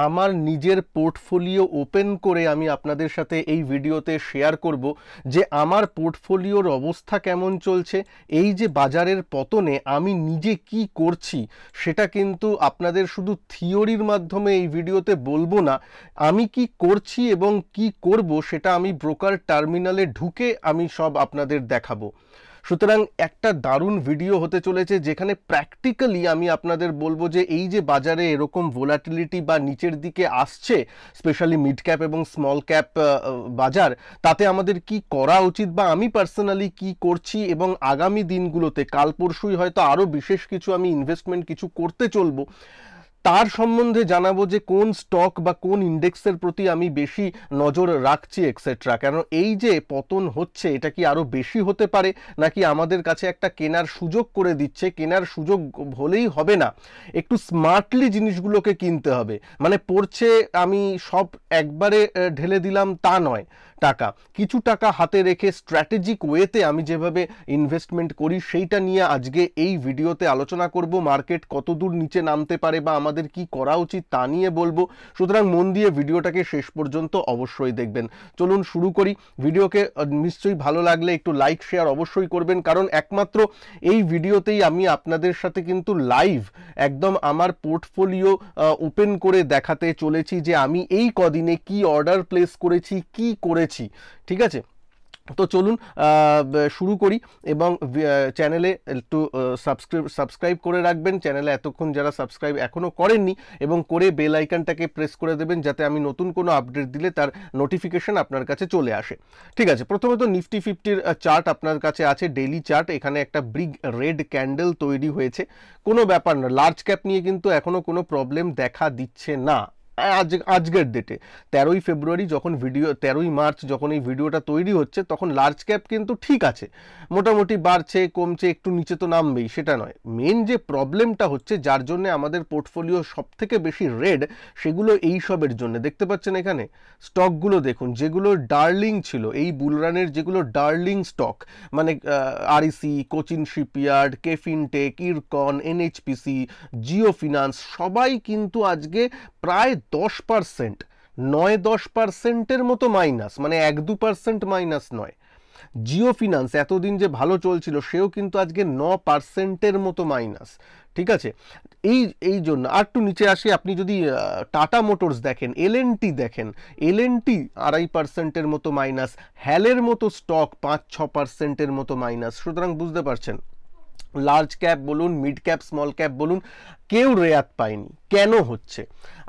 আমার নিজের portfolio open করে আমি আপনাদের সাথে এই ভিডিওতে শেয়ার করব যে আমার পোর্টফোলিওর অবস্থা কেমন চলছে। এই যে বাজারের পতনে আমি নিজে কি করছি সেটা কিন্তু আপনাদের শুধু থিওরির মাধ্যমে এই ভিডিওতে বলবো না, আমি কি করছি এবং কি করব সেটা আমি ব্রোকার টার্মিনালে ঢুকে আমি সব আপনাদের দেখাবো। সুতরাং একটা দারুণ ভিডিও হতে চলেছে যেখানে প্র্যাকটিক্যালি আমি আপনাদের বলবো যে এই যে বাজারে এরকম ভোলাটিলিটি বা নিচের দিকে আসছে, স্পেশালি মিড ক্যাপ এবং স্মল ক্যাপ বাজার, তাতে আমাদের কি করা উচিত বা আমি পার্সোনালি কি করছি এবং আগামী দিনগুলোতে কাল পরশুই হয়তো আরও বিশেষ কিছু আমি ইনভেস্টমেন্ট কিছু করতে চলবো, তার সম্বন্ধে জানাবো যে কোন স্টক বা কোন ইন্ডেক্সের প্রতি আমি বেশি নজর রাখছি এক্সেট্রা। কেন এই যে পতন হচ্ছে এটা কি আরও বেশি হতে পারে নাকি আমাদের কাছে একটা কেনার সুযোগ করে দিচ্ছে? কেনার সুযোগ হলেই হবে না, একটু স্মার্টলি জিনিসগুলোকে কিনতে হবে। মানে পড়ছে আমি সব একবারে ঢেলে দিলাম তা নয়, টাকা কিছু টাকা হাতে রেখে স্ট্র্যাটেজিক ওয়েতে আমি যেভাবে ইনভেস্টমেন্ট করি সেইটা নিয়ে আজকে এই ভিডিওতে আলোচনা করব। মার্কেট কতদূর নিচে নামতে পারে বা আমাদের কি করা উচিত তা নিয়ে বলবো। সুতরাং মন দিয়ে ভিডিওটাকে শেষ পর্যন্ত অবশ্যই দেখবেন। চলুন শুরু করি। ভিডিওকে নিশ্চয়ই ভালো লাগলে একটু লাইক শেয়ার অবশ্যই করবেন, কারণ একমাত্র এই ভিডিওতেই আমি আপনাদের সাথে কিন্তু লাইভ একদম আমার পোর্টফোলিও ওপেন করে দেখাতে চলেছি যে আমি এই কদিনে কি অর্ডার প্লেস করেছি, কি করেছি। ঠিক আছে, তো চলুন শুরু করি। এবং চ্যানেলে একটু সাবস্ক্রাইব করে রাখবেন। চ্যানেলে এতক্ষণ যারা সাবস্ক্রাইব এখনও করেননি এবং করে বেল আইকনটাকে প্রেস করে দেবেন যাতে আমি নতুন কোনো আপডেট দিলে তার নোটিফিকেশন আপনার কাছে চলে আসে। ঠিক আছে, প্রথমত নিফটি 50-র চার্ট আপনার কাছে আছে, ডেইলি চার্ট। এখানে একটা বিগ রেড ক্যান্ডেল তৈরি হয়েছে, কোনো ব্যাপার না। লার্জ ক্যাপ নিয়ে কিন্তু এখনও কোনো প্রবলেম দেখা দিচ্ছে না আজকের ডেটে। 13ই ফেব্রুয়ারি যখন 13ই মার্চ যখন এই ভিডিওটা তৈরি হচ্ছে তখন লার্জ ক্যাপ কিন্তু ঠিক আছে, মোটামুটি বাড়ছে কমছে, একটু নিচে তো নামবেই, সেটা নয়। মেন যে প্রবলেমটা হচ্ছে যার জন্য আমাদের পোর্টফোলিও সব থেকে বেশি রেড, সেগুলো এই সবের জন্য। দেখতে পাচ্ছেন এখানে স্টকগুলো দেখুন, যেগুলো ডার্লিং ছিল এই বুলরানের, যেগুলো ডার্লিং স্টক, মানে আরইসি, কোচিন শিপইয়ার্ড, কেফিনটেক, ইরকন, এনএইচপিসি, জিও ফিনান্স, সবাই কিন্তু আজকে প্রায় 10%, 9-10%-এর মতো মাইনাস, মানে 1-2% মাইনাস নয়। জিও ফিনান্স এতদিন যে ভালো চলছিল সেও কিন্তু আজকে 9%-এর মতো মাইনাস। ঠিক আছে, এই জন্য আর একটু নিচে আসি। আপনি যদি টাটা মোটরস দেখেন, এলএনটি দেখেন, এলএনটি 2.5%-এর মতো মাইনাস, হ্যালের মতো স্টক 5-6%-এর মতো মাইনাস। সুতরাং বুঝতে পারছেন লার্জ ক্যাপ বলুন, মিড ক্যাপ, স্মল ক্যাপ বলুন, কেউ রেয়াত পায়নি। কেন হচ্ছে?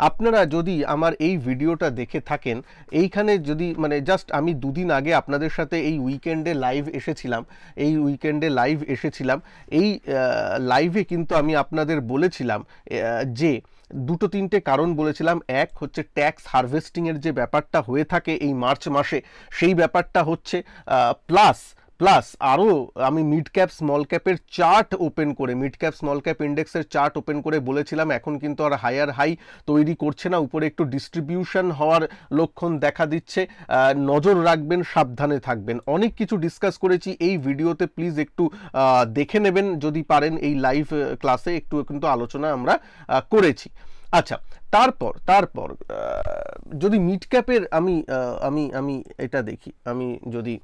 আপনারা যদি আমার এই ভিডিওটা দেখে থাকেন, এইখানে যদি মানে জাস্ট আমি দুদিন আগে আপনাদের সাথে এই উইকেন্ডে লাইভ এসেছিলাম, এই লাইভে কিন্তু আমি আপনাদের বলেছিলাম যে দুটো তিনটে কারণ বলেছিলাম। এক হচ্ছে ট্যাক্স হারভেস্টিংয়ের যে ব্যাপারটা হয়ে থাকে এই মার্চ মাসে, সেই ব্যাপারটা হচ্ছে, প্লাস আরও আমি মিড ক্যাপ স্মল ক্যাপের চার্ট ওপেন করে, মিড ক্যাপ স্মল ক্যাপ ইন্ডেক্সের চার্ট ওপেন করে বলেছিলাম এখন কিন্তু আর হায়ার হাই তৈরি করছে না, উপরে একটু ডিস্ট্রিবিউশন হওয়ার লক্ষণ দেখা দিচ্ছে, নজর রাখবেন, সাবধানে থাকবেন। অনেক কিছু ডিসকাস করেছি এই ভিডিওতে, প্লিজ একটু দেখে নেবেন যদি পারেন। এই লাইভ ক্লাসে একটু কিন্তু আলোচনা আমরা করেছি। আচ্ছা, তারপর যদি মিড ক্যাপের আমি এটা দেখি, আমি যদি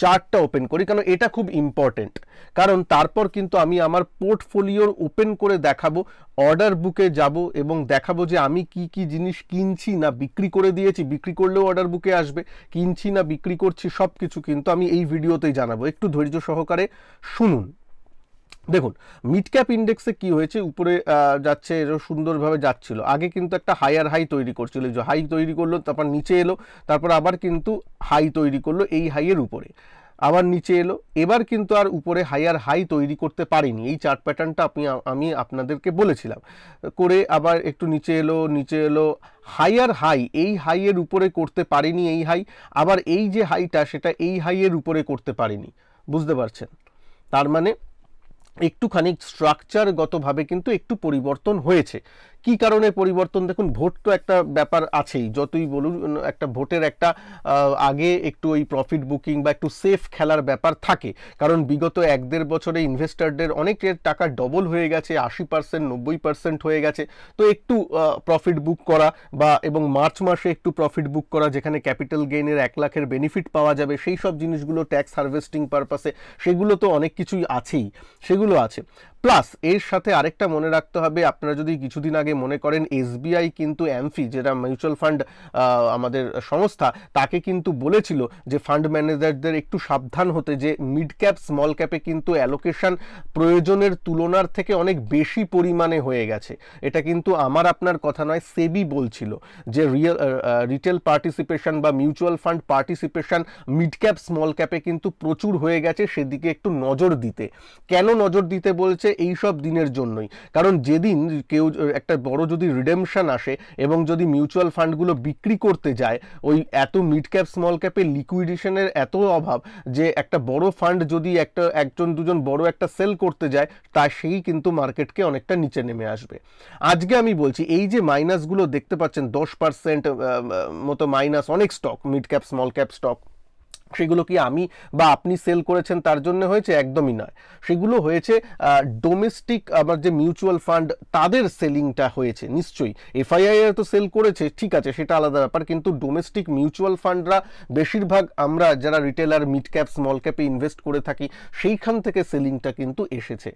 চার্টটা ওপেন করি, কারণ এটা খুব ইম্পর্টেন্ট, কারণ তারপর কিন্তু আমি আমার পোর্টফোলিওর ওপেন করে দেখাবো, অর্ডার বুকে যাব এবং দেখাবো যে আমি কি কি জিনিস কিনছি না বিক্রি করে দিয়েছি, বিক্রি করলেও অর্ডার বুকে আসবে, কিনছি না বিক্রি করছি সব কিছু কিন্তু আমি এই ভিডিওতেই জানাবো। একটু ধৈর্য সহকারে শুনুন। দেখুন মিড ক্যাপ ইন্ডেক্সে কি হয়েছে, উপরে যাচ্ছে, সুন্দরভাবে যাচ্ছিল, আগে কিন্তু একটা হায়ার হাই তৈরি করছিল, যে হাই তৈরি করলো, তারপর নিচে এলো, তারপর আবার কিন্তু হাই তৈরি করলো, এই হাইয়ের উপরে আবার নিচে এলো, এবার কিন্তু আর উপরে হায়ার হাই তৈরি করতে পারিনি। এই চার্ট প্যাটার্নটা আমি আপনাদেরকে বলেছিলাম, করে আবার একটু নিচে এলো, হায়ার হাই, এই হাইয়ের উপরে করতে পারিনি, এই হাই, আবার এই যে হাইটা সেটা এই হাইয়ের উপরে করতে পারিনি। বুঝতে পারছেন? তার মানে একটুখানি স্ট্রাকচারগতভাবে কিন্তু একটু পরিবর্তন হয়েছে, কি কারণে পরিবর্তন? দেখুন, ভোট তো একটা ব্যাপার আছেই, যতই বলুন একটা ভোটের একটা আগে একটু ওই প্রফিট বুকিং বা একটু সেফ খেলার ব্যাপার থাকে, কারণ বিগত 1-1.5 বছরে ইনভেস্টারদের অনেকের টাকা ডবল হয়ে গেছে, 80%, 90% হয়ে গেছে। তো একটু প্রফিট বুক করা বা এবং মার্চ মাসে একটু প্রফিট বুক করা, যেখানে ক্যাপিটাল গেইনের 1 লাখের বেনিফিট পাওয়া যাবে, সেই সব জিনিসগুলো ট্যাক্স হারভেস্টিং পারপাসে, সেগুলো তো অনেক কিছুই আছেই, সেগুলো আছে। প্লাস এর সাথে আরেকটা মনে রাখতে হবে, আপনারা যদি কিছুদিন আগে মনে করেন, এসবিআই কিন্তু অ্যামফি, যেটা মিউচুয়াল ফান্ড আমাদের সংস্থা, তাকে কিন্তু বলেছিল যে ফান্ড ম্যানেজারদের একটু সাবধান হতে, যে মিড ক্যাপ স্মল ক্যাপে কিন্তু অ্যালোকেশন প্রয়োজনের তুলনার থেকে অনেক বেশি পরিমাণে হয়ে গেছে। এটা কিন্তু আমার আপনার কথা নয়, সেবি বলছিল যে রিটেল পার্টিসিপেশন বা mutual fund participation mid cap small ক্যাপে কিন্তু প্রচুর হয়ে গেছে, সেদিকে একটু নজর দিতে। কেন নজর দিতে বলছে? এই সব দিনের জন্যই, কারণ যেদিন কেউ একটা বড় যদি রিডেমশন আসে এবং যদি মিউচুয়াল ফান্ডগুলো বিক্রি করতে যায়, ওই এত মিড ক্যাপ স্মল ক্যাপে লিকুইডেশনের এত অভাব যে একটা বড় ফান্ড যদি একজন দুজন বড় একটা সেল করতে যায়, তা সেই কিন্তু মার্কেটকে অনেকটা নিচে নেমে আসবে। আজকে আমি বলছি, এই যে মাইনাসগুলো দেখতে পাচ্ছেন, 10% মতো মাইনাস অনেক stock, mid cap small cap stock, সেগুলো কি আমি বা আপনি সেল করেছেন তার জন্য হয়েছে? একদমই নয়। সেগুলো হয়েছে ডোমেস্টিক আমার যে মিউচুয়াল ফান্ড, তাদের সেলিংটা হয়েছে নিশ্চয়ই। এফআইআই তো সেল করেছে, ঠিক আছে, সেটা আলাদা ব্যাপার, কিন্তু ডোমেস্টিক মিউচুয়াল ফান্ডরা বেশিরভাগ, আমরা যারা রিটেলার মিড ক্যাপ স্মল ক্যাপে ইনভেস্ট করে থাকি, সেইখান থেকে সেলিংটা কিন্তু এসেছে।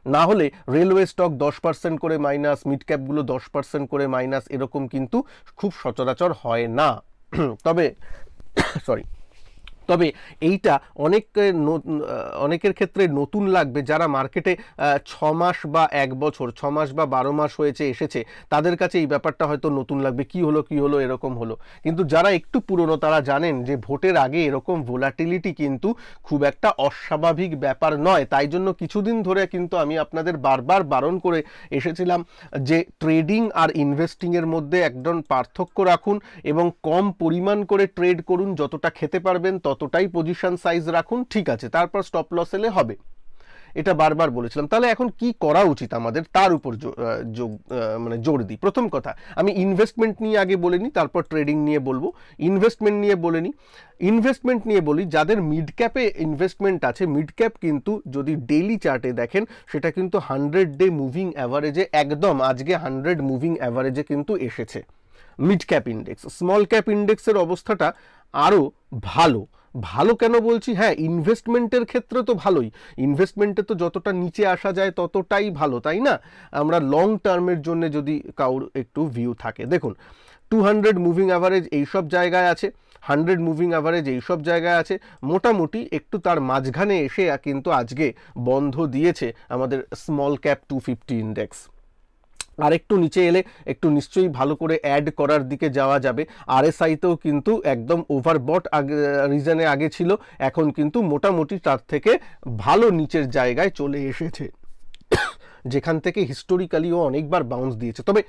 না হলে রেলওয়ে স্টক 10% করে মাইনাস, মিড ক্যাপগুলো 10% করে মাইনাস, এরকম কিন্তু খুব সচরাচর হয় না। তবে তবে এইটা অনেকের ক্ষেত্রে নতুন লাগবে, যারা মার্কেটে 6 মাস বা 1 বছর, 6 মাস বা 12 মাস হয়েছে এসেছে, তাদের কাছে এই ব্যাপারটা হয়তো নতুন লাগবে, কি হলো এরকম হলো। কিন্তু যারা একটু পুরনো, তারা জানেন যে ভোটের আগে এরকম ভোলাটিলিটি কিন্তু খুব একটা অস্বাভাবিক ব্যাপার নয়। তাই জন্য কিছুদিন ধরে কিন্তু আমি আপনাদের বারবার বারণ করে এসেছিলাম যে ট্রেডিং আর ইনভেস্টিংয়ের মধ্যে একদম পার্থক্য রাখুন এবং কম পরিমাণ করে ট্রেড করুন, যতটা খেতে পারবেন ততটাই পজিশন সাইজ রাখুন, ঠিক আছে, তারপর স্টপ লস এলে হবে। এটা বারবার বলেছিলাম। তাহলে এখন কি করা উচিত আমাদের, তার উপর জোর দিই। প্রথম কথা, আমি ইনভেস্টমেন্ট নিয়ে আগে বলে নিই, তারপর ট্রেডিং নিয়ে বলবো। ইনভেস্টমেন্ট নিয়ে বলি, যাদের মিড ক্যাপে ইনভেস্টমেন্ট আছে, মিড ক্যাপ কিন্তু যদি ডেইলি চার্টে দেখেন, সেটা কিন্তু 100 ডে মুভিং অ্যাভারেজে, একদম আজকে 100 মুভিং অ্যাভারেজে কিন্তু এসেছে mid cap index. Small cap ইন্ডেক্সের অবস্থাটা আরও ভালো কেন বলছি? হ্যাঁ, ইনভেস্টমেন্টের ক্ষেত্রে তো ভালোই, ইনভেস্টমেন্টে তো যতটা নিচে আসা যায় ততটাই ভালো, তাই না? আমরা লং টার্মের জন্য যদি কাউর একটু ভিউ থাকে, দেখুন 200 মুভিং অ্যাভারেজ এইসব জায়গায় আছে, 100 মুভিং অ্যাভারেজ এইসব জায়গায় আছে, মোটামুটি একটু তার মাঝখানে এসে কিন্তু আজকে বন্ধ দিয়েছে আমাদের স্মল ক্যাপ 250 ইন্ডেক্স। আর একটু নিচে এলে একটু নিশ্চয়ই ভালো করে অ্যাড করার দিকে যাওয়া যাবে। আরএসআইতেও কিন্তু একদম ওভারবট রিজনে আগে ছিল, এখন কিন্তু মোটামুটি তার থেকে ভালো নিচের জায়গায় চলে এসেছে, যেখান থেকে হিস্টোরিক্যালিও অনেকবার বাউন্স দিয়েছে। তবে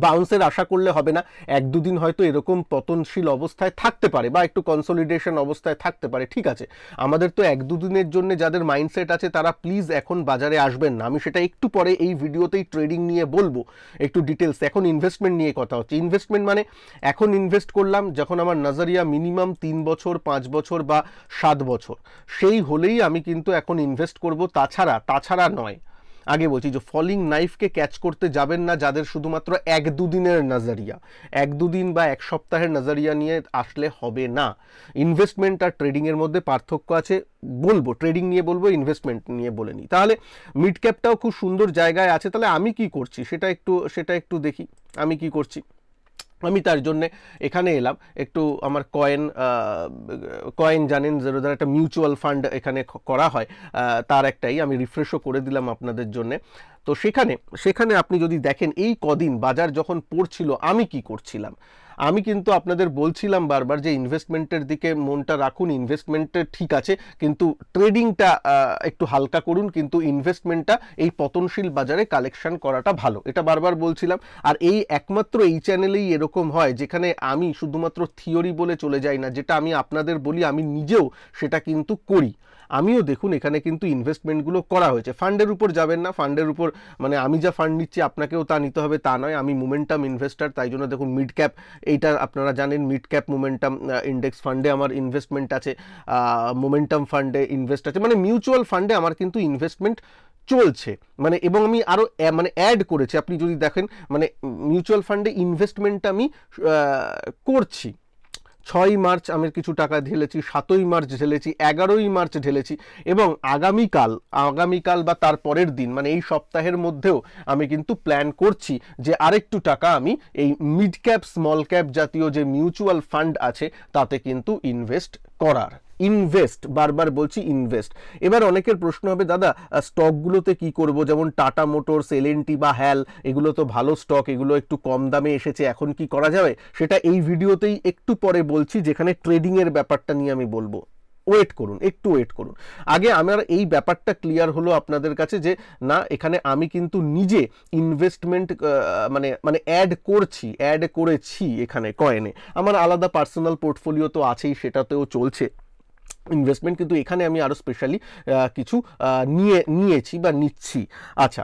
বাউন্সের আশা করলে হবে না, 1-2 দিন হয়তো এরকম পতনশীল অবস্থায় থাকতে পারে বা একটু কনসলিডেশন অবস্থায় থাকতে পারে, ঠিক আছে। আমাদের তো 1-2 দিনের জন্য যাদের মাইন্ডসেট আছে, তারা প্লিজ এখন বাজারে আসবেন না। আমি সেটা একটু পরে এই ভিডিওতেই ট্রেডিং নিয়ে বলবো একটু ডিটেলস। এখন ইনভেস্টমেন্ট নিয়ে কথা হচ্ছে। ইনভেস্টমেন্ট মানে এখন ইনভেস্ট করলাম যখন আমার নজরিয়া মিনিমাম 3 বছর, 5 বছর বা 7 বছর, সেই হলেই আমি কিন্তু এখন ইনভেস্ট করব, তাছাড়া নয়। আগে বলছি যে ফলিং নাইফকে ক্যাচ করতে যাবেন না, যাদের শুধুমাত্র 1-2 দিনের নজরিয়া, 1-2 দিন বা 1 সপ্তাহের নজরিয়া নিয়ে আসলে হবে না। ইনভেস্টমেন্ট আর ট্রেডিংয়ের মধ্যে পার্থক্য আছে, বলবো ট্রেডিং নিয়ে বলবো, ইনভেস্টমেন্ট নিয়ে বলে নিই। তাহলে মিড ক্যাপটাও খুব সুন্দর জায়গায় আছে, তাহলে আমি কি করছি সেটা একটু দেখি। আমি কি করছি, আমি তার জন্যে এখানে এলাম, একটু আমার কয়েন জানেন যেটা একটা মিউচুয়াল ফান্ড এখানে করা হয়, তার একটাই আমি রিফ্রেশও করে দিলাম আপনাদের জন্যে। তো সেখানে আপনি যদি দেখেন, এই কদিন বাজার যখন পড়ছিল আমি কি করছিলাম, আমি কিন্তু আপনাদের বলছিলাম বারবার যে ইনভেস্টমেন্টের দিকে মনটা রাখুন, ইনভেস্টমেন্টের ঠিক আছে, কিন্তু ট্রেডিংটা একটু হালকা করুন, কিন্তু ইনভেস্টমেন্টটা এই পতনশীল বাজারে কালেকশন করাটা ভালো, এটা বারবার বলছিলাম। আর একমাত্র এই চ্যানেলেই এরকম হয়, যেখানে আমি শুধুমাত্র থিওরি বলে চলে যাই না, যেটা আমি আপনাদের বলি আমি নিজেও সেটা কিন্তু করি। আমিও দেখুন এখানে কিন্তু ইনভেস্টমেন্টগুলো করা হয়েছে। ফান্ডের উপর যাবেন না, ফান্ডের উপর মানে আমি যা ফান্ড নিচ্ছি আপনাকেও তা নিতে হবে তা নয়, আমি মোমেন্টাম ইনভেস্টার, তাই জন্য দেখুন মিড ক্যাপ, এইটা আপনারা জানেন মিড ক্যাপ মোমেন্টাম ইন্ডেক্স ফান্ডে আমার ইনভেস্টমেন্ট আছে, মোমেন্টাম ফান্ডে ইনভেস্ট আছে, মানে মিউচুয়াল ফান্ডে আমার কিন্তু ইনভেস্টমেন্ট চলছে, মানে এবং আমি আরও মানে অ্যাড করেছি। আপনি যদি দেখেন মানে মিউচুয়াল ফান্ডে ইনভেস্টমেন্টটা আমি করছি। 6ই মার্চ আমি কিছু টাকা ঢেলেছি, 7ই মার্চ ঢেলেছি, 11ই মার্চ ঢেলেছি, এবং আগামীকাল বা তার পরের দিন মানে এই সপ্তাহের মধ্যেও আমি কিন্তু প্ল্যান করছি যে আরেকটু টাকা আমি এই মিড ক্যাপ স্মল ক্যাপ জাতীয় যে মিউচুয়াল ফান্ড আছে তাতে কিন্তু ইনভেস্ট করার। ইনভেস্ট, বারবার বলছি ইনভেস্ট। এবার অনেকের প্রশ্ন হবে, দাদা স্টকগুলোতে কি করব, যেমন টাটা মোটরস, এলএনটি বা হ্যাল, এগুলো তো ভালো স্টক, এগুলো একটু কম দামে এসেছে, এখন কি করা যাবে? সেটা এই ভিডিওতেই একটু পরে বলছি, যেখানে ট্রেডিংয়ের ব্যাপারটা নিয়ে আমি বলবো। ওয়েট করুন, একটু ওয়েট করুন। আগে আমার এই ব্যাপারটা ক্লিয়ার হলো আপনাদের কাছে যে না, এখানে আমি কিন্তু নিজে ইনভেস্টমেন্ট মানে অ্যাড করেছি এখানে কয়েনে। আমার আলাদা পার্সোনাল পোর্টফোলিও তো আছেই, সেটাতেও চলছে ইনভেস্টমেন্ট, কিন্তু এখানে আমি আরও স্পেশালি কিছু নিয়েছি বা নিচ্ছি। আচ্ছা,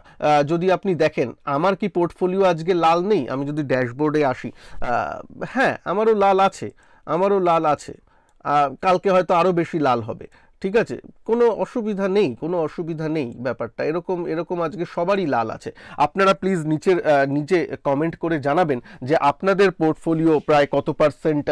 যদি আপনি দেখেন আমার কি পোর্টফোলিও আজকে লাল নেই? আমি যদি ড্যাশবোর্ডে আসি, হ্যাঁ আমারও লাল আছে, কালকে হয়তো আরও বেশি লাল হবে, ঠিক আছে, কোনো অসুবিধা নেই ব্যাপারটা এরকম আজকে সবারই লাল আছে। আপনারা প্লিজ নিচে কমেন্ট করে জানাবেন যে আপনাদের পোর্টফোলিও প্রায় কত পার্সেন্ট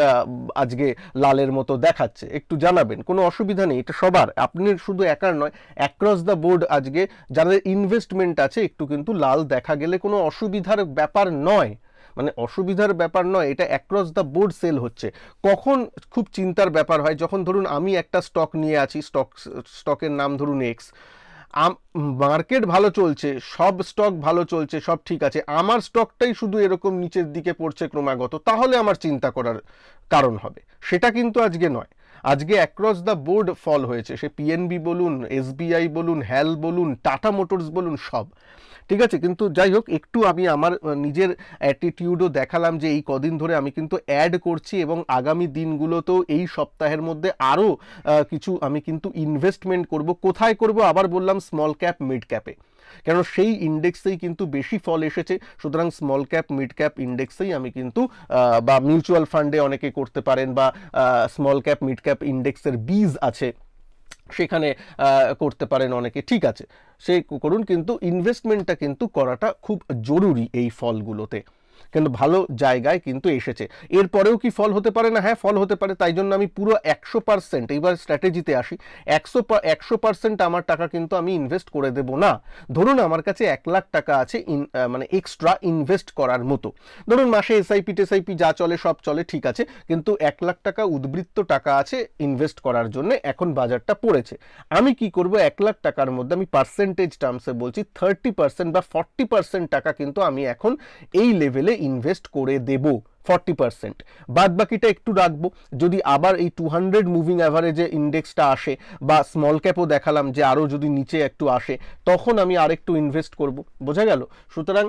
আজকে লালের মতো দেখাচ্ছে, একটু জানাবেন, কোনো অসুবিধা নেই, এটা সবার, আপনি শুধু একার নয়, অ্যাক্রস দ্য বোর্ড আজকে যাদের ইনভেস্টমেন্ট আছে একটু কিন্তু লাল দেখা গেলে কোনো অসুবিধার ব্যাপার নয়, মানে অসুবিধার ব্যাপার নয়, এটা অ্যাক্রস দ্য বোর্ড সেল হচ্ছে। কখন খুব চিন্তার ব্যাপার হয়, যখন ধরুন আমি একটা স্টক নিয়ে আছি, স্টকের নাম ধরুন এক্স, মার্কেট ভালো চলছে, সব স্টক ভালো চলছে, সব ঠিক আছে, আমার স্টকটাই শুধু এরকম নিচের দিকে পড়ছে ক্রমাগত, তাহলে আমার চিন্তা করার কারণ হবে, সেটা কিন্তু আজকে নয়। আজকে অ্যাক্রস দ্য বোর্ড ফল হয়েছে, সে পিএনবি বলুন, এসবিআই বলুন, হ্যাল বলুন, টাটা মোটরস বলুন, সব ঠিক আছে। কিন্তু যাই হোক, একটু আমি আমার নিজের অ্যাটিটিউডও দেখালাম যে এই কদিন ধরে আমি কিন্তু অ্যাড করছি, এবং আগামী দিনগুলোতেও এই সপ্তাহের মধ্যে আরও কিছু আমি কিন্তু ইনভেস্টমেন্ট করব। কোথায় করব? আবার বললাম স্মল ক্যাপ মিড ক্যাপে, কেন সেই ইন্ডেক্সেই কিন্তু বেশি ফল এসেছে, সুতরাং স্মল ক্যাপ মিড ক্যাপ ইন্ডেক্সেই আমি কিন্তু বা মিউচুয়াল ফান্ডে অনেকে করতে পারেন, বা স্মল ক্যাপ মিড ক্যাপ ইন্ডেক্সের বীজ আছে সেখানে করতে পারেন অনেকে, ঠিক আছে, সে করুন, কিন্তু ইনভেস্টমেন্টটা কিন্তু করাটা খুব জরুরি এই ফলগুলোতে, কিন্তু ভালো জায়গায় কিন্তু এসেছে। এরপরেও কি ফল হতে পারে না? হ্যাঁ, ফল হতে পারে, তাই জন্য আমি পুরো 100%, এইবার স্ট্র্যাটেজিতে আসি, 100% আমার টাকা কিন্তু আমি ইনভেস্ট করে দেব না। ধরুন আমার কাছে 1 লাখ টাকা আছে মানে এক্সট্রা ইনভেস্ট করার মতো, ধরুন মাসে এসআইপি টেসআইপি যা চলে সব চলে, ঠিক আছে, কিন্তু 1 লাখ টাকা উদ্বৃত্ত টাকা আছে ইনভেস্ট করার জন্য, এখন বাজারটা পড়েছে, আমি কি করব? 1 লাখ টাকার মধ্যে আমি পার্সেন্টেজ টার্মসে বলছি 30% বা 40% টাকা কিন্তু আমি এখন এই লেভেলে ইনভেস্ট করে দেব, 40%, বাদ বাকিটা একটু রাখবো। যদি আবার এই 200 মুভিং অ্যাভারেজে ইন্ডেক্সটা আসে, বা স্মল ক্যাপও দেখালাম যে আরও যদি নিচে একটু আসে, তখন আমি আরেকটু ইনভেস্ট করব, বোঝা গেল? সুতরাং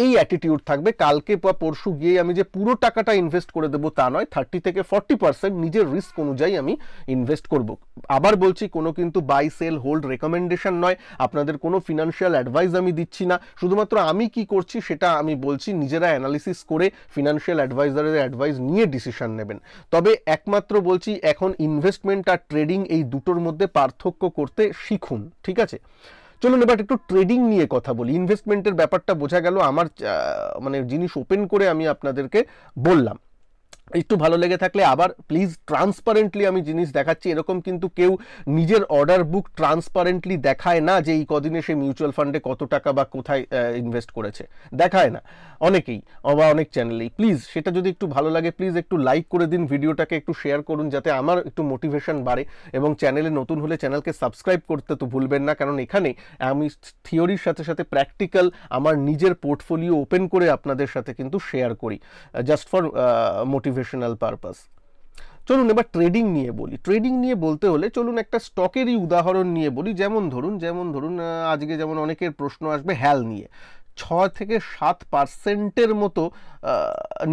এই অ্যাটিটিউড থাকবে। কালকে বা পরশু গিয়ে আমি যে পুরো টাকাটা ইনভেস্ট করে দেবো তা নয়, 30 থেকে 40% নিজের রিস্ক অনুযায়ী আমি ইনভেস্ট করব। আবার বলছি, কোনো কিন্তু বাই সেল হোল্ড রেকমেন্ডেশন নয়, আপনাদের কোনো ফিনান্সিয়াল অ্যাডভাইস আমি দিচ্ছি না, শুধুমাত্র আমি কি করছি সেটা আমি বলছি, নিজেরা অ্যানালিসিস করে ফিনান্সিয়াল অ্যাডভাইজারের অ্যাডভাইস নিয়ে ডিসিশন নেবেন। তবে একমাত্র বলছি, এখন ইনভেস্টমেন্ট আর ট্রেডিং এই দুটোর মধ্যে পার্থক্য করতে শিখুন, ঠিক আছে? চলুন এবার একটু ট্রেডিং নিয়ে কথা বলি। ইনভেস্টমেন্টের ব্যাপারটা বোঝা গেল, আমার মানে জিনিস ওপেন করে আমি আপনাদেরকে বললাম। একটু ভালো লেগে থাকলে আবার প্লিজ ট্রান্সপারেন্টলি আমি জিনিস দেখাচ্ছি, এরকম কিন্তু কেউ নিজের অর্ডার বুক ট্রান্সপারেন্টলি দেখায় না যে এই কদিনে সে মিউচুয়াল ফান্ডে কত টাকা বা কোথায় ইনভেস্ট করেছে, দেখায় না অনেকেই বা অনেক চ্যানেলেই। প্লিজ সেটা যদি একটু ভালো লাগে প্লিজ একটু লাইক করে দিন, ভিডিওটাকে একটু শেয়ার করুন, যাতে আমার একটু মোটিভেশন বাড়ে, এবং চ্যানেলে নতুন হলে চ্যানেলকে সাবস্ক্রাইব করতে তো ভুলবেন না, কারণ এখানে আমি থিওরির সাথে সাথে প্র্যাকটিক্যাল আমার নিজের পোর্টফোলিও ওপেন করে আপনাদের সাথে কিন্তু শেয়ার করি, জাস্ট ফর মোটিভেশনাল পারপাস। চলুন এবার ট্রেডিং নিয়ে বলি। ট্রেডিং নিয়ে বলতে হলে চলুন একটা স্টকেরই উদাহরণ নিয়ে বলি, যেমন ধরুন আজকে যেমন অনেকের প্রশ্ন আসবে হ্যাল নিয়ে, 6-7% মতো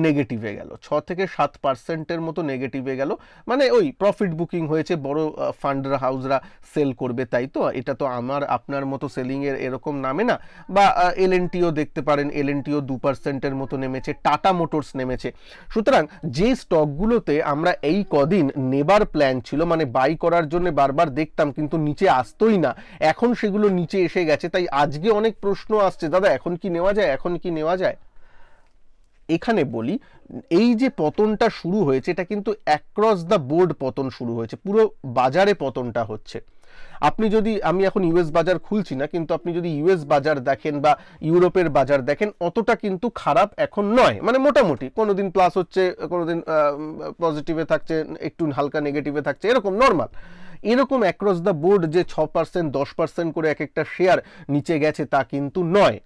নেগেটিভে গেল, 6-7% মতো নেগেটিভে গেল। মানে ওই প্রফিট বুকিং হয়েছে, বড় ফান্ড হাউসরা সেল করবে, তাই তো? এটা তো আমার আপনার মতো সেলিংয়ের এরকম নামে না। বা এলএনটিও দেখতে পারেন, এলএনটিও 2% মতো নেমেছে, টাটা মোটরস নেমেছে। সুতরাং যে স্টকগুলোতে আমরা এই কদিন নেবার প্ল্যান ছিল, মানে বাই করার জন্য বারবার দেখতাম কিন্তু নিচে আসতোই না, এখন সেগুলো নিচে এসে গেছে। তাই আজকে অনেক প্রশ্ন আসছে, দাদা এখন কি নেওয়া যায়, এখন কি নেওয়া যায়? এখানে বলি, এই যে পতনটা শুরু হয়েছে এটা কিন্তু অ্যাক্রস দ্য বোর্ড পতন শুরু হয়েছে, পুরো বাজারে পতনটা হচ্ছে। আপনি যদি, আমি এখন ইউএস বাজার খুলছি না, কিন্তু আপনি যদি ইউএস বাজার দেখেন বা ইউরোপের বাজার দেখেন, অতটা কিন্তু খারাপ এখন নয়। মানে মোটামুটি কোনোদিন প্লাস হচ্ছে, কোনোদিন পজিটিভে থাকছে, একটু হালকা নেগেটিভে থাকছে, এরকম নর্মাল। এরকম অ্যাক্রস দ্য বোর্ড যে 6%, 10% করে এক একটা শেয়ার নিচে গেছে তা কিন্তু নয়।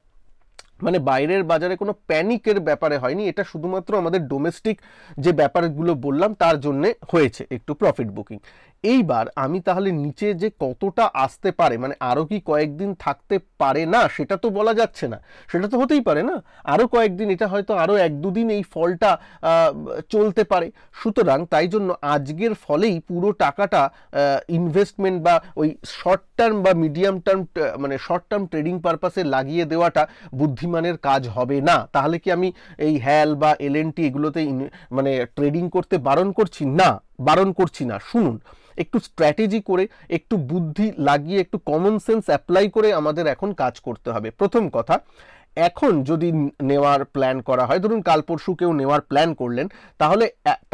মানে বাইরের বাজারে কোনো প্যানিকের ব্যাপারে হয়নি, এটা শুধুমাত্র আমাদের ডোমেস্টিক যে ব্যাপারগুলো বললাম তার জন্য হয়েছে একটু প্রফিট বুকিং। এইবার আমি তাহলে নিচে যে কতটা আসতে পারে, মানে আরও কি কয়েকদিন থাকতে পারে না, সেটা তো বলা যাচ্ছে না, সেটা তো হতেই পারে না, আরও কয়েকদিন, এটা হয়তো আরও 1-2 দিন এই ফলটা চলতে পারে। সুতরাং তাই জন্য আজকের ফলেই পুরো টাকাটা ইনভেস্টমেন্ট বা ওই শর্ট টার্ম বা মিডিয়াম টার্ম, মানে শর্ট টার্ম ট্রেডিং পারপাসে লাগিয়ে দেওয়াটা বুদ্ধিমানের কাজ হবে না। তাহলে কি আমি এই হ্যাল বা এলএনটি এগুলোতে মানে ট্রেডিং করতে বারণ করছি? না, বারণ করছি না। শুনুন, একটু স্ট্র্যাটেজি করে, একটু বুদ্ধি লাগিয়ে, একটু কমন সেন্স অ্যাপ্লাই করে আমাদের এখন কাজ করতে হবে। প্রথম কথা, এখন যদি নেওয়ার প্ল্যান করা হয়, ধরুন কাল পরশু কেউ নেওয়ার প্ল্যান করলেন, তাহলে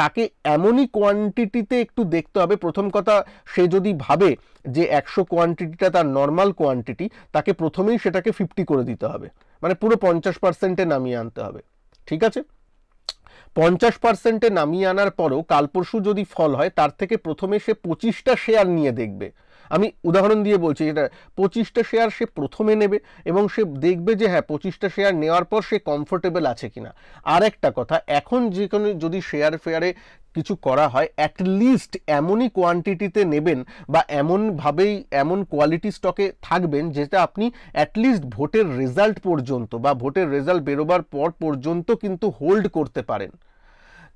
তাকে এমনই কোয়ান্টিটিতে একটু দেখতে হবে। প্রথম কথা, সে যদি ভাবে যে 100 কোয়ান্টিটিটা তার নর্মাল কোয়ান্টিটি, তাকে প্রথমেই সেটাকে 50 করে দিতে হবে, মানে পুরো 50%-এ নামিয়ে আনতে হবে। ঠিক আছে? 50%-এ নামিয়ে আনার পরও কাল পরশু যদি ফল হয়, তার থেকে প্রথমে সে 25টা শেয়ার নিয়ে দেখবে। আমি উদাহরণ দিয়ে বলছি, এটা 25টা শেয়ার সে প্রথমে নেবে এবং সে দেখবে যে হ্যাঁ 25টা শেয়ার নেওয়ার পর সে কমফোর্টেবল আছে কিনা। আর একটা কথা, এখন যে কোনো যদি শেয়ার ফেয়ারে কিছু করা হয়, অ্যাটলিস্ট এমনই কোয়ান্টিটিতে নেবেন বা এমনভাবেই এমন কোয়ালিটি স্টকে থাকবেন যেটা আপনি অ্যাটলিস্ট ভোটের রেজাল্ট পর্যন্ত বা ভোটের রেজাল্ট বেরোবার পর পর্যন্ত কিন্তু হোল্ড করতে পারেন।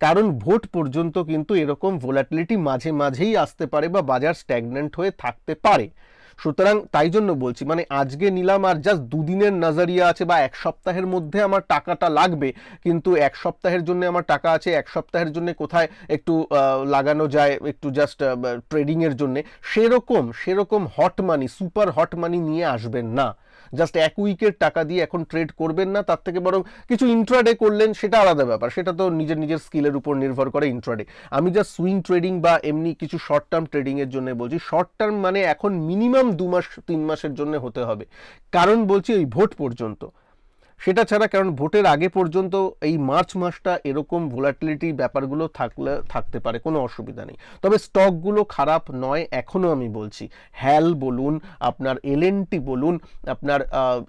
কারণ ভোট পর্যন্ত কিন্তু এরকম ভোলাটিলিটি মাঝে মাঝেই আসতে পারে বা বাজার স্ট্যাগন্যান্ট হয়ে থাকতে পারে। সুতরাং তাই জন্য বলছি, মানে আজকে নিলাম আর জাস্ট 2 দিনের নজরিয়া আছে বা 1 সপ্তাহের মধ্যে আমার টাকাটা লাগবে, কিন্তু 1 সপ্তাহের জন্য আমার টাকা আছে, 1 সপ্তাহের জন্য কোথায় একটু লাগানো যায়, একটু জাস্ট ট্রেডিংয়ের জন্য, সেরকম হট মানি, সুপার হট মানি নিয়ে আসবেন না। জাস্ট 1 উইকের টাকা দিয়ে এখন ট্রেড করবেন না, তার থেকে বরং কিছু ইন্ট্রাডে করলেন, সেটা আলাদা ব্যাপার, সেটা তো নিজের স্কিলের উপর নির্ভর করে ইন্ট্রাডে। আমি জাস্ট সুইং ট্রেডিং বা এমনি কিছু শর্ট টার্ম ট্রেডিংয়ের জন্য বলছি। শর্ট টার্ম মানে এখন মিনিমাম 2 মাস 3 মাসের জন্য হতে হবে, কারণ বলছি ওই ভোট পর্যন্ত। সেটা ছাড়া, কারণ ভোটের আগে পর্যন্ত এই মার্চ মাসটা এরকম ভোলাটিলিটি ব্যাপারগুলো থাকতে পারে, কোনো অসুবিধা নেই। তবে স্টকগুলো খারাপ নয় এখনও আমি বলছি। হ্যাল বলুন, আপনার এলএনটি বলুন, আপনার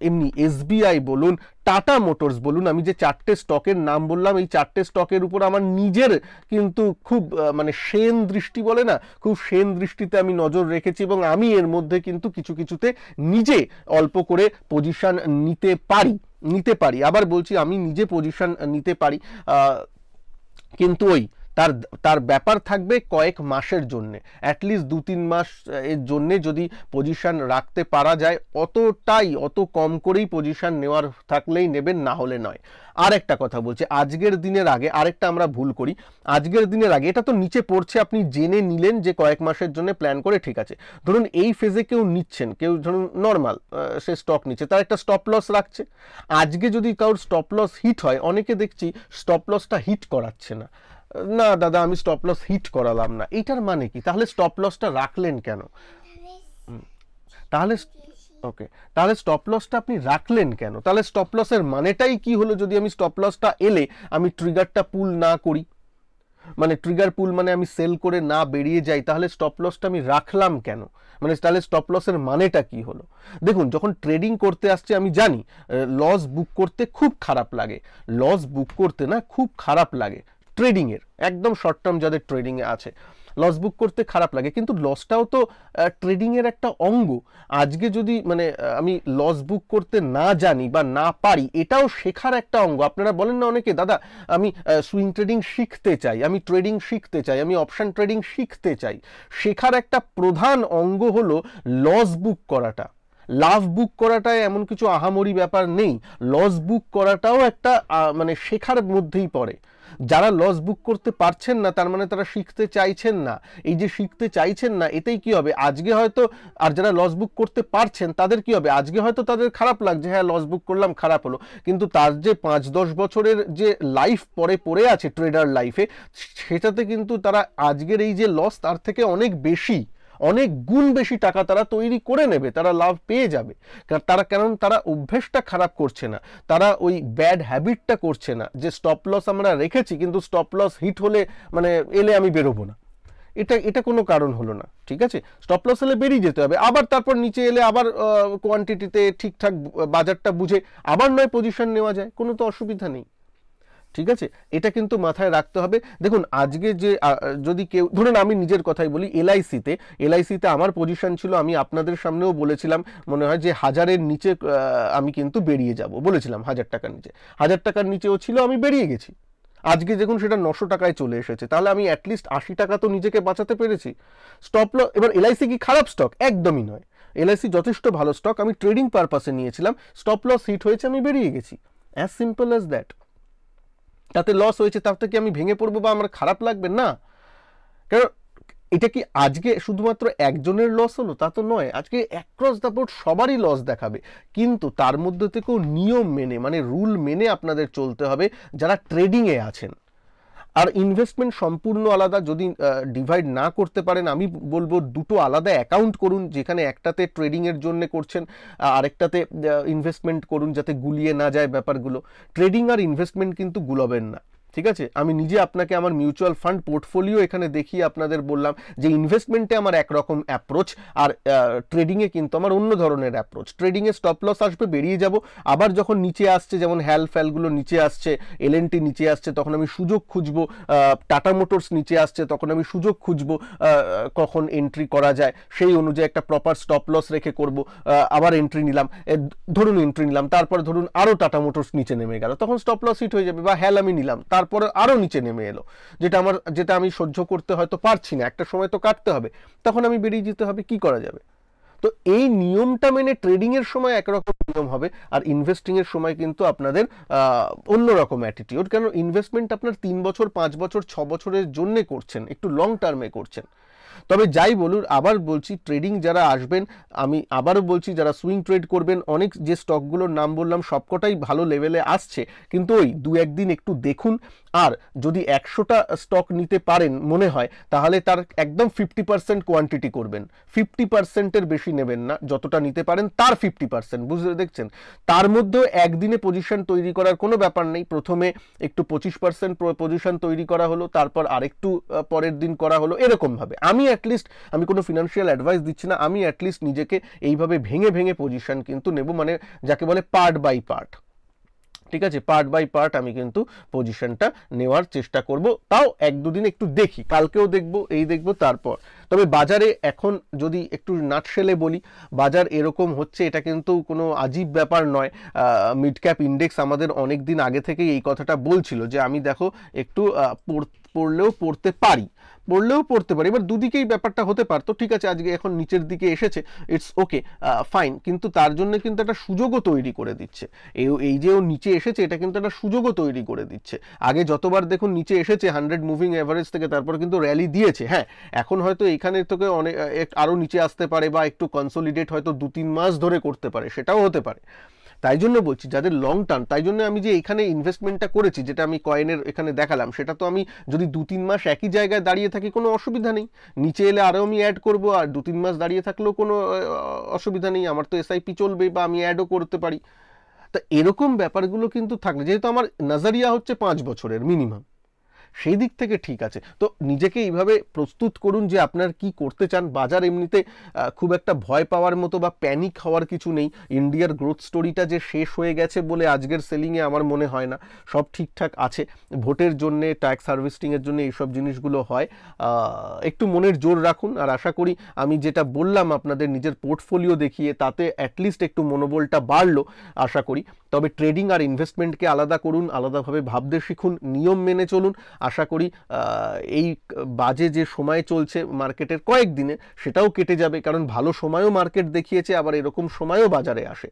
এমনি এসবিআই বলুন, টাটা মোটরস বলুন, আমি যে 4টে স্টকের নাম বললাম, এই 4টে স্টকের উপর আমার নিজের কিন্তু খুব মানে শেন দৃষ্টি বলে না, খুব শেন দৃষ্টিতে আমি নজর রেখেছি এবং আমি এর মধ্যে কিন্তু কিছুতে নিজে অল্প করে পজিশন নিতে পারি। আবার বলছি, আমি নিজে পজিশন নিতে পারি, কিন্তু ওই তার ব্যাপার থাকবে কয়েক মাসের জন্য, অ্যাটলিস্ট 2-3 মাস এর জন্য যদি পজিশন রাখতে পারা যায়, অত কম করেই পজিশন নেওয়ার থাকলেই নেবেন, না হলে নয়। আর একটা কথা বলছি, আজকের দিনের আগে আরেকটা আমরা ভুল করি। আজকের দিনের আগে এটা তো নিচে পড়ছে, আপনি জেনে নিলেন যে কয়েক মাসের জন্য প্ল্যান করে, ঠিক আছে। ধরুন এই ফেজে কেউ নিচ্ছেন, কেউ ধরুন নর্মাল সে স্টক নিচ্ছে, তার একটা স্টপ লস রাখছে। আজকে যদি কারোর স্টপ লস হিট হয়, অনেকে দেখছি স্টপ লসটা হিট করাচ্ছে না, না দাদা আমি স্টপ লস হিট করালাম না। এটার মানে কি? তাহলে স্টপ লসটা রাখলেন কেন? তাহলে স্টপ লসটা আপনি রাখলেন কেন? তাহলে স্টপ লসের মানেটাই কি হলো? যদি আমি স্টপ লসটা এলে আমি ট্রিগারটা পুল না করি, মানে ট্রিগার পুল মানে আমি সেল করে না বেরিয়ে যাই, তাহলে স্টপ লসটা আমি রাখলাম কেন? মানে তাহলে স্টপ লসের মানেটা কি হলো? দেখুন, যখন ট্রেডিং করতে আসছে আমি জানি লস বুক করতে খুব খারাপ লাগে, লস বুক করতে না খুব খারাপ লাগে ট্রেডিংয়ের, একদম শর্ট টার্ম যাদের ট্রেডিংয়ে আছে। লস বুক করতে খারাপ লাগে, কিন্তু লসটাও তো ট্রেডিংয়ের একটা অঙ্গ। আজকে যদি মানে আমি লস বুক করতে না জানি বা না পারি, এটাও শেখার একটা অঙ্গ। আপনারা বলেন না অনেকে, দাদা আমি সুইং ট্রেডিং শিখতে চাই, আমি ট্রেডিং শিখতে চাই, আমি অপশন ট্রেডিং শিখতে চাই। শেখার একটা প্রধান অঙ্গ হলো লস বুক করাটা। লাভ বুক করাটায় এমন কিছু আহামরি ব্যাপার নেই, লস বুক করাটাও একটা মানে শেখার মধ্যেই পড়ে। যারা লস বুক করতে পারছেন না তার মানে তারা শিখতে চাইছেন না। এই যে শিখতে চাইছেন না, এতেই কি হবে, আজকে হয়তো, আর যারা লস বুক করতে পারছেন তাদের কি হবে, আজকে হয়তো তাদের খারাপ লাগছে, হ্যাঁ লস বুক করলাম খারাপ হলো, কিন্তু তার যে 5-10 বছরের যে লাইফ পড়ে আছে ট্রেডার লাইফে, সেটাতে কিন্তু তারা আজকের এই যে লস তার থেকে অনেক বেশি, অনেক গুণ বেশি টাকা তারা তৈরি করে নেবে, তারা লাভ পেয়ে যাবে। কারণ তারা অভ্যেসটা খারাপ করছে না, তারা ওই ব্যাড হ্যাবিটটা করছে না যে স্টপ লস আমরা রেখেছি কিন্তু স্টপ লস হিট হলে মানে এলে আমি বেরোবো না, এটা কোনো কারণ হলো না। ঠিক আছে, স্টপ লস হলে বেরিয়ে যেতে হবে, আবার তারপর নিচে এলে আবার কোয়ান্টিটিতে ঠিকঠাক বাজারটা বুঝে আবার নয় পজিশন নেওয়া যায়, কোনো তো অসুবিধা নেই। ঠিক আছে, এটা কিন্তু মাথায় রাখতে হবে। দেখুন আজকে যে যদি কেউ, ধরুন আমি নিজের কথাই বলি, এলআইসিতে আমার পজিশন ছিল, আমি আপনাদের সামনেও বলেছিলাম মনে হয় যে 1000-এর নিচে আমি কিন্তু বেরিয়ে যাব বলেছিলাম, 1000 টাকার নিচে, 1000 টাকার নিচেও ছিল, আমি বেরিয়ে গেছি। আজকে দেখুন সেটা 900 টাকায় চলে এসেছে, তাহলে আমি অ্যাটলিস্ট 80 টাকা তো নিজেকে বাঁচাতে পেরেছি। স্টপ লস, এবার এলআইসি কি খারাপ স্টক? একদমই নয়, এলআইসি যথেষ্ট ভালো স্টক, আমি ট্রেডিং পারপাসে নিয়েছিলাম, স্টপ লস হিট হয়েছে, আমি বেরিয়ে গেছি, অ্যাজ সিম্পল অ্যাজ দ্যাট। তাতে লস হয়েছে, তাতে কি আমি ভেঙে পড়বো বা আমার খারাপ লাগবে? না। কারণ এটা কি আজকে শুধুমাত্র একজনের লস হলো তা তো নয়, আজকে অ্যাক্রস দ্য বোর্ড সবারই লস দেখাবে, কিন্তু তার মধ্যে থেকেও নিয়ম মেনে, মানে রুল মেনে আপনাদের চলতে হবে যারা ট্রেডিংয়ে আছেন। আর ইনভেস্টমেন্ট সম্পূর্ণ আলাদা, যদি ডিভাইড না করতে পারেন আমি বলবো দুটো আলাদা অ্যাকাউন্ট করুন, যেখানে একটাতে ট্রেডিংয়ের জন্য করছেন, আরেকটাতে ইনভেস্টমেন্ট করুন, যাতে গুলিয়ে না যায় ব্যাপারগুলো। ট্রেডিং আর ইনভেস্টমেন্ট কিন্তু গুলাবেন না। ঠিক আছে, আমি নিজে আপনাকে আমার মিউচুয়াল ফান্ড পোর্টফোলিও এখানে দেখিয়ে আপনাদের বললাম যে ইনভেস্টমেন্টে আমার একরকম অ্যাপ্রোচ, আর ট্রেডিংয়ে কিন্তু আমার অন্য ধরনের অ্যাপ্রোচ। ট্রেডিংয়ে স্টপ লস আসবে, বেরিয়ে যাব, আবার যখন নিচে আসছে, যেমন ফ্যালগুলো নিচে আসছে, এলএনটি নিচে আসছে, তখন আমি সুযোগ খুঁজবো, টাটা মোটরস নিচে আসছে, তখন আমি সুযোগ খুঁজবো কখন এন্ট্রি করা যায়, সেই অনুযায়ী একটা প্রপার স্টপ লস রেখে করব, আবার এন্ট্রি নিলাম, ধরুন এন্ট্রি নিলাম, তারপর ধরুন আরও টাটা মোটরস নিচে নেমে গেল, তখন স্টপ লস হিট হয়ে যাবে, বা আমি নিলাম, তারপরে আরো নিচে নেমে এলো, যেটা আমি সহ্য করতে হয়তো পারছি না, একটা সময় তো কাটতে হবে, তখন আমি বেরিয়ে যেতে হবে, কি করা যাবে? তো এই নিয়মটা মেনে ট্রেডিং এর সময় একরকম নিয়ম হবে, আর ইনভেস্টিং এর সময় কিন্তু আপনাদের অন্যরকম অ্যাটিটিউড। কারণ ইনভেস্টমেন্ট আপনার 3 বছর 5 বছর 6 বছরের জন্য করছেন, একটু লং টার্মে করছেন। তবে যাই বলুন, আবার বলছি, ট্রেডিং যারা আসবেন, আমি আবারও বলছি, যারা সুইং ট্রেড করবেন, অনেক যে স্টকগুলোর নাম বললাম সবকটাই ভালো লেভেলে আসছে, কিন্তু ওই 2-1 দিন একটু দেখুন। আর যদি 100টা স্টক নিতে পারেন মনে হয়, তাহলে তার একদম 50% কোয়ান্টিটি করবেন, 50%-এর বেশি নেবেন না, যতটা নিতে পারেন তার 50%, বুঝতে দেখছেন? তার মধ্যেও একদিনে পজিশন তৈরি করার কোনো ব্যাপার নেই, প্রথমে একটু 25% পজিশন তৈরি করা হলো, তারপর আরেকটু পরের দিন করা হলো, এরকমভাবে। আমি কোনো ফিনান্সিয়াল অ্যাডভাইস দিচ্ছি না, আমি অ্যাটলিস্ট নিজেকে এইভাবে ভেঙে ভেঙে পজিশন কিন্তু নেব, মানে যাকে বলে পার্ট বাই পার্ট। ঠিক আছে, পার্ট বাই পার্ট আমি কিন্তু পজিশনটা নেওয়ার চেষ্টা করব, তাও 1-2 দিন একটু দেখি, কালকেও দেখব, এই দেখব, তারপর। তবে বাজারে এখন যদি একটু নাটশেলে বলি, বাজার এরকম হচ্ছে, এটা কিন্তু কোনো আজীব ব্যাপার নয়। মিড ক্যাপ ইন্ডেক্স আমাদের অনেক দিন আগে থেকেই এই কথাটা বলছিল যে আমি দেখো একটু পড়লেও পড়তে পারি, এবার দুদিকেই ব্যাপারটা হতে পারতো। ঠিক আছে, আজকে এখন নিচের দিকে এসেছে, ইটস ওকে, ফাইন, কিন্তু তার জন্য কিন্তু একটা সুযোগও তৈরি করে দিচ্ছে। এই যে ও নিচে এসেছে, এটা কিন্তু একটা সুযোগও তৈরি করে দিচ্ছে। আগে যতবার দেখুন নিচে এসেছে 100 মুভিং এভারেজ থেকে, তারপর কিন্তু র্যালি দিয়েছে। হ্যাঁ, এখন হয়তো এখানে থেকে অনেক আরও নিচে আসতে পারে, বা একটু কনসোলিডেট হয়তো 2-3 মাস ধরে করতে পারে, সেটাও হতে পারে। তাই জন্য বলছি যাদের লং টার্ম, তাই জন্য আমি যে এখানে ইনভেস্টমেন্টটা করেছি, যেটা আমি কয়েনের এখানে দেখালাম, সেটা তো আমি যদি 2-3 মাস একই জায়গায় দাঁড়িয়ে থাকি কোনো অসুবিধা নেই, নিচে এলে আরও আমি অ্যাড করব, আর 2-3 মাস দাঁড়িয়ে থাকলেও কোনো অসুবিধা নেই, আমার তো এসআইপি চলবে, বা আমি অ্যাডও করতে পারি। তা এরকম ব্যাপারগুলো কিন্তু থাকলে, যেহেতু আমার নাজারিয়া হচ্ছে 5 বছরের মিনিমাম, সেই দিক থেকে ঠিক আছে। তো নিজেকে এইভাবে প্রস্তুত করুন যে আপনার কি করতে চান। বাজার এমনিতে খুব একটা ভয় পাওয়ার মতো বা প্যানিক হওয়ার কিছু নেই। ইন্ডিয়ার গ্রোথ স্টোরিটা যে শেষ হয়ে গেছে বলে আজকের সেলিংয়ে আমার মনে হয় না, সব ঠিকঠাক আছে। ভোটের জন্যে, ট্যাক্স হারভেস্টিংয়ের জন্য এইসব জিনিসগুলো হয়। একটু মনের জোর রাখুন, আর আশা করি আমি যেটা বললাম আপনাদের নিজের পোর্টফোলিও দেখিয়ে, তাতে অ্যাটলিস্ট একটু মনোবলটা বাড়লো আশা করি। তবে ট্রেডিং আর ইনভেস্টমেন্টকে আলাদা করুন, আলাদাভাবে ভাবতে শিখুন, নিয়ম মেনে চলুন। আশা করি এই বাজে যে সময় চলছে মার্কেটের কয়েকদিনে, সেটাও কেটে যাবে, কারণ ভালো সময়ও মার্কেট দেখিয়েছে, আবার এরকম সময়ও বাজারে আসে।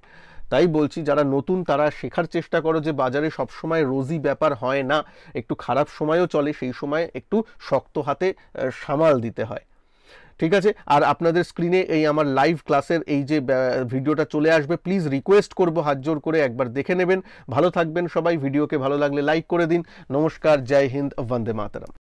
তাই বলছি, যারা নতুন তারা শেখার চেষ্টা করো যে বাজারে সবসময় রোজি ব্যাপার হয় না, একটু খারাপ সময়ও চলে, সেই সময় একটু শক্ত হাতে সামাল দিতে হয়। ঠিক আছে। আর আপনাদের স্ক্রিনে এই আমার লাইভ ক্লাসের এই যে ভিডিওটা চলে আসবে, প্লিজ রিকোয়েস্ট করব হাত জোর করে একবার দেখে নেবেন। ভালো থাকবেন সবাই। ভিডিওকে ভালো লাগলে লাইক করে দিন। নমস্কার, জয় হিন্দ, বন্দে মাতরম।